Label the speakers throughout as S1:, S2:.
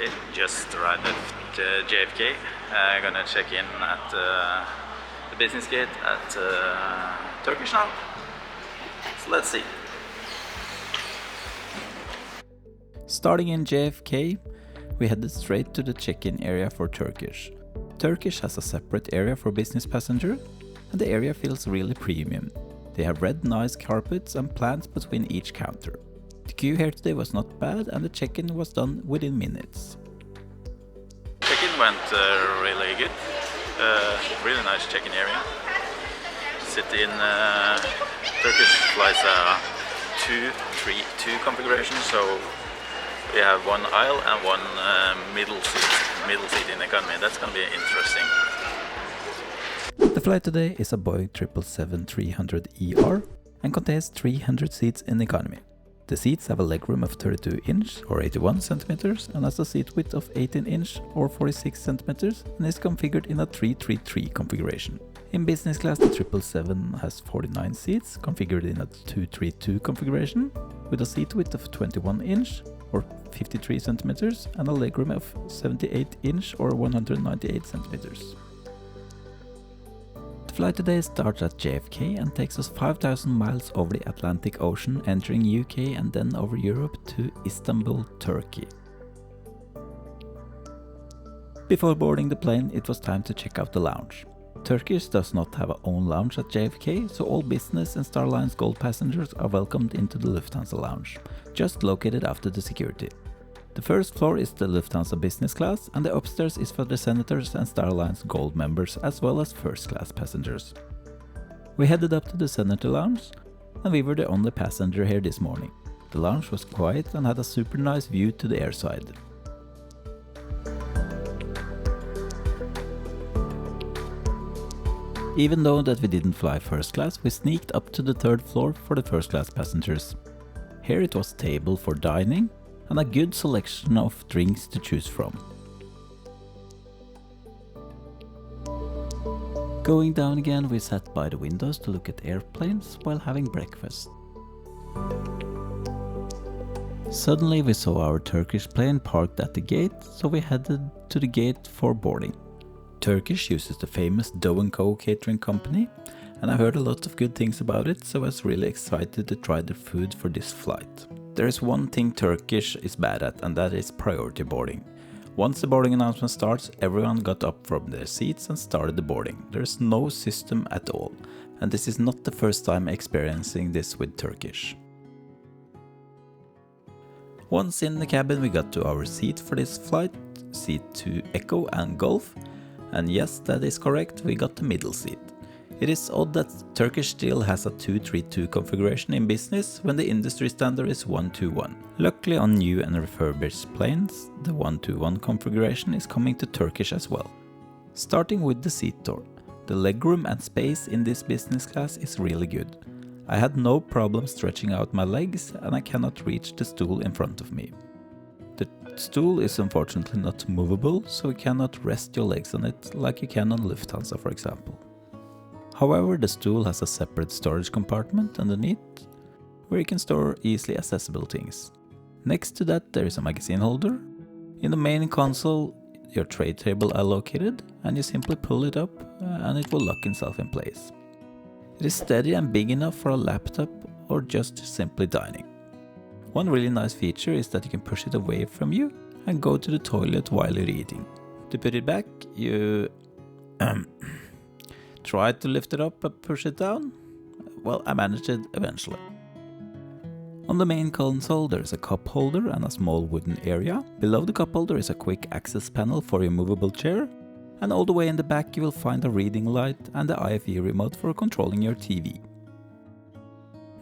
S1: Okay, just arrived at JFK. Gonna check in at the business gate at Turkish now. So let's see.
S2: Starting in JFK, we headed straight to the check-in area for Turkish. Turkish has a separate area for business passengers, and the area feels really premium. They have red nice carpets and plants between each counter. The queue here today was not bad, and the check-in was done within minutes.
S1: Check-in went really good. Really nice check-in area. Sit in Turkish flies a 2-3-2 configuration, so we have one aisle and one middle seat in economy. That's gonna be interesting.
S2: The flight today is a Boeing 777-300ER and contains 300 seats in economy. The seats have a legroom of 32 inch or 81 centimeters and has a seat width of 18 inch or 46 centimeters and is configured in a 333 configuration. In business class, the 777 has 49 seats configured in a 232 configuration with a seat width of 21 inch or 53 centimeters and a legroom of 78 inch or 198 centimeters. The flight today starts at JFK and takes us 5,000 miles over the Atlantic Ocean, entering UK and then over Europe to Istanbul, Turkey. Before boarding the plane, it was time to check out the lounge. Turkish does not have a own lounge at JFK, so all business and Star Alliance Gold passengers are welcomed into the Lufthansa lounge, just located after the security. The first floor is the Lufthansa business class, and the upstairs is for the Senators and Star Alliance Gold members as well as first class passengers. We headed up to the Senator lounge, and we were the only passenger here this morning. The lounge was quiet and had a super nice view to the airside. Even though that we didn't fly first class, we sneaked up to the third floor for the first class passengers. Here it was table for dining and a good selection of drinks to choose from. Going down again, we sat by the windows to look at airplanes while having breakfast. Suddenly we saw our Turkish plane parked at the gate, so we headed to the gate for boarding. Turkish uses the famous do&co catering company, and I heard a lot of good things about it, so I was really excited to try the food for this flight. There is one thing Turkish is bad at, and that is priority boarding. Once the boarding announcement starts, everyone got up from their seats and started the boarding. There is no system at all, and this is not the first time experiencing this with Turkish. Once in the cabin, we got to our seat for this flight, seat 2 Echo and Golf. And yes, that is correct, we got the middle seat. It is odd that Turkish still has a 232 configuration in business when the industry standard is 121. Luckily on new and refurbished planes, the 121 configuration is coming to Turkish as well. Starting with the seat door. The legroom and space in this business class is really good. I had no problem stretching out my legs and I cannot reach the stool in front of me. The stool is unfortunately not movable, so you cannot rest your legs on it like you can on Lufthansa, for example. However, the stool has a separate storage compartment underneath, where you can store easily accessible things. Next to that there is a magazine holder. In the main console, your tray table are located, and you simply pull it up and it will lock itself in place. It is steady and big enough for a laptop or just simply dining. One really nice feature is that you can push it away from you and go to the toilet while you're eating. To put it back, you try to lift it up and push it down. Well, I managed it eventually. On the main console there is a cup holder and a small wooden area. Below the cup holder is a quick access panel for your movable chair. And all the way in the back you will find a reading light and the IFE remote for controlling your TV.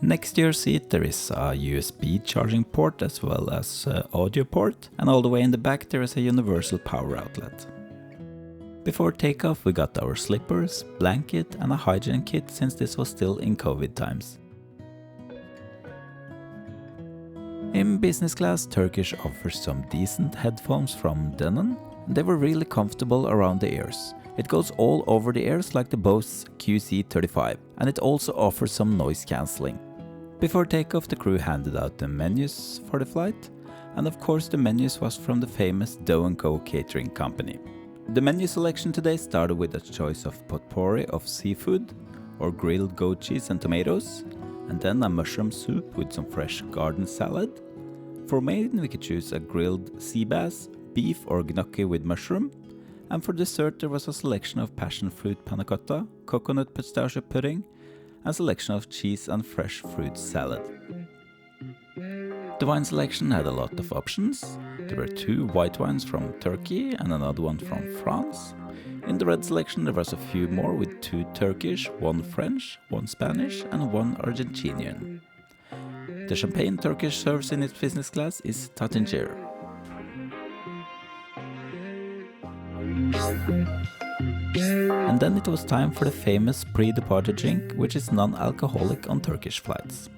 S2: Next to your seat there is a USB charging port as well as audio port, and all the way in the back there is a universal power outlet. Before takeoff we got our slippers, blanket and a hygiene kit since this was still in COVID times. In business class, Turkish offers some decent headphones from Denon. They were really comfortable around the ears. It goes all over the ears like the Bose QC35, and it also offers some noise cancelling. Before takeoff, the crew handed out the menus for the flight. And of course the menus was from the famous do&co catering company. The menu selection today started with a choice of potpourri of seafood or grilled goat cheese and tomatoes, and then a mushroom soup with some fresh garden salad. For main we could choose a grilled sea bass, beef or gnocchi with mushroom, and for dessert there was a selection of passion fruit panna cotta, coconut pistachio pudding, and a selection of cheese and fresh fruit salad. The wine selection had a lot of options. There were 2 white wines from Turkey and another one from France. In the red selection there was a few more with 2 Turkish, 1 French, 1 Spanish and 1 Argentinian. The champagne Turkish serves in its business class is Tatincer. And then it was time for the famous pre-departure drink, which is non-alcoholic on Turkish flights.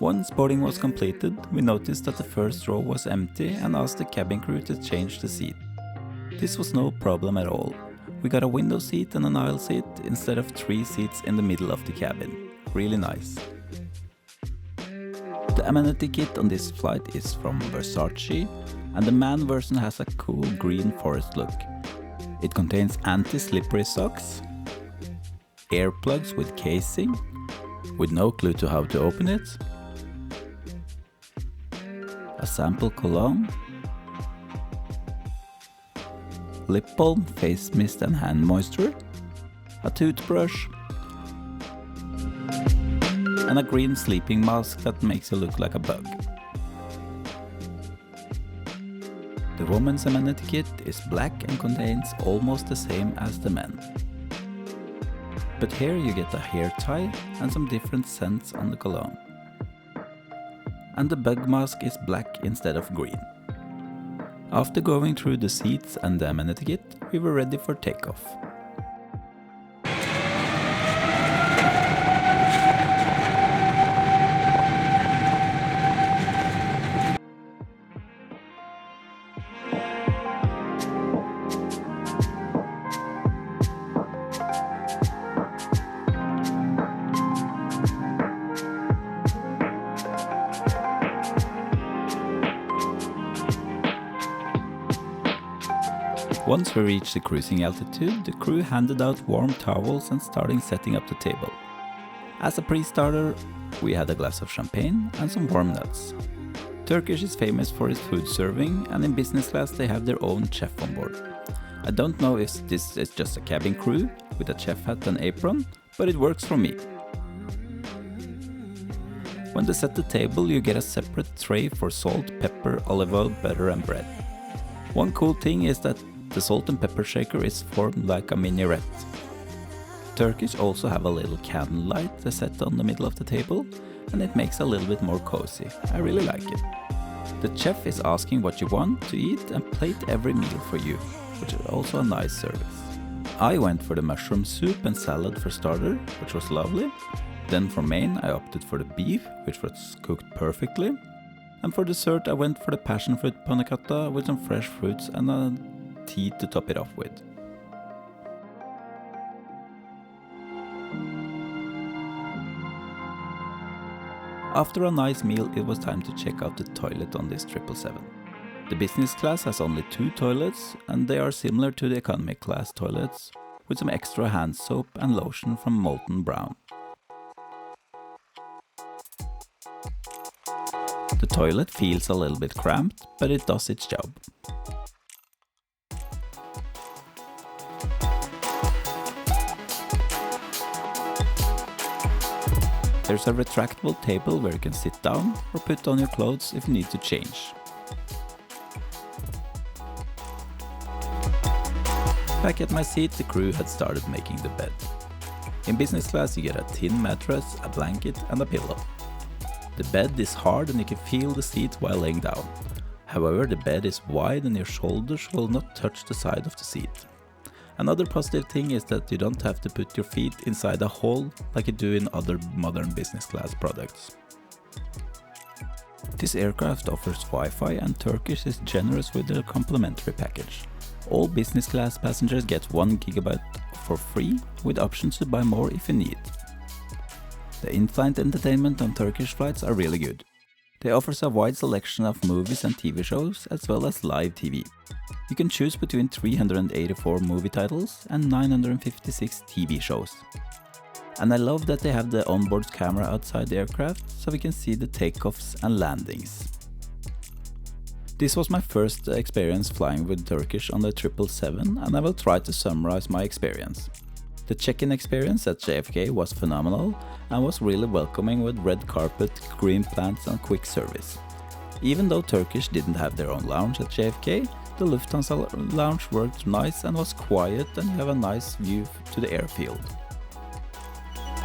S2: Once boarding was completed, we noticed that the first row was empty and asked the cabin crew to change the seat. This was no problem at all. We got a window seat and an aisle seat instead of 3 seats in the middle of the cabin. Really nice. The amenity kit on this flight is from Versace, and the man version has a cool green forest look. It contains anti-slippery socks, earplugs with casing, with no clue to how to open it, a sample cologne, lip balm, face mist and hand moisture, a toothbrush, and a green sleeping mask that makes you look like a bug. The woman's amenity kit is black and contains almost the same as the men. But here you get a hair tie and some different scents on the cologne. And the bug mask is black instead of green. After going through the seats and the amenity kit, we were ready for takeoff. Once we reached the cruising altitude, the crew handed out warm towels and started setting up the table. As a pre-starter, we had a glass of champagne and some warm nuts. Turkish is famous for its food serving, and in business class they have their own chef on board. I don't know if this is just a cabin crew with a chef hat and apron, but it works for me. When they set the table, you get a separate tray for salt, pepper, olive oil, butter and bread. One cool thing is that the salt and pepper shaker is formed like a minaret. Turkish also have a little candlelight they set on the middle of the table, and it makes a little bit more cozy. I really like it. The chef is asking what you want to eat and plate every meal for you, which is also a nice service. I went for the mushroom soup and salad for starter, which was lovely. Then for main I opted for the beef, which was cooked perfectly. And for dessert I went for the passion fruit panna cotta with some fresh fruits and a tea to top it off with. After a nice meal, it was time to check out the toilet on this 777. The business class has only 2 toilets, and they are similar to the economy class toilets, with some extra hand soap and lotion from Molten Brown. The toilet feels a little bit cramped, but it does its job. There's a retractable table where you can sit down or put on your clothes if you need to change. Back at my seat, the crew had started making the bed. In business class you get a thin mattress, a blanket and a pillow. The bed is hard and you can feel the seat while laying down. However, the bed is wide and your shoulders will not touch the side of the seat. Another positive thing is that you don't have to put your feet inside a hole like you do in other modern business class products. This aircraft offers Wi-Fi, and Turkish is generous with their complimentary package. All business class passengers get 1 GB for free, with options to buy more if you need. The in-flight entertainment on Turkish flights are really good. They offers a wide selection of movies and TV shows as well as live TV. You can choose between 384 movie titles and 956 TV shows. And I love that they have the onboard camera outside the aircraft so we can see the takeoffs and landings. This was my first experience flying with Turkish on the 777 and I will try to summarize my experience. The check-in experience at JFK was phenomenal and was really welcoming with red carpet, green plants and quick service. Even though Turkish didn't have their own lounge at JFK, the Lufthansa lounge worked nice and was quiet and you have a nice view to the airfield.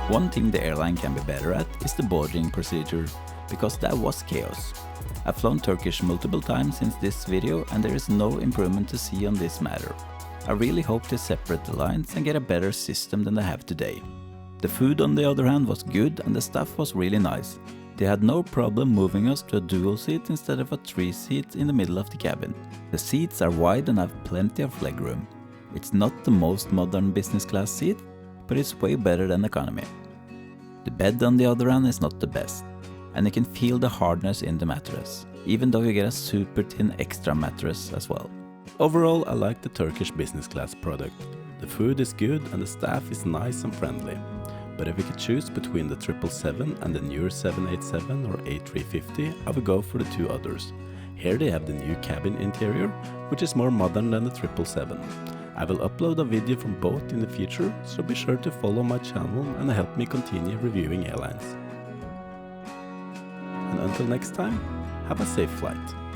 S2: One thing the airline can be better at is the boarding procedure, because that was chaos. I've flown Turkish multiple times since this video and there is no improvement to see on this matter. I really hope they separate the lines and get a better system than they have today. The food on the other hand was good and the staff was really nice. They had no problem moving us to a dual seat instead of a 3-seat in the middle of the cabin. The seats are wide and have plenty of legroom. It's not the most modern business class seat, but it's way better than economy. The bed on the other hand is not the best, and you can feel the hardness in the mattress, even though you get a super thin extra mattress as well.
S3: Overall, I like the Turkish business class product. The food is good and the staff is nice and friendly. But if we could choose between the 777 and the newer 787 or A350, I would go for the two others. Here they have the new cabin interior, which is more modern than the 777. I will upload a video from both in the future, so be sure to follow my channel and help me continue reviewing airlines. And until next time, have a safe flight.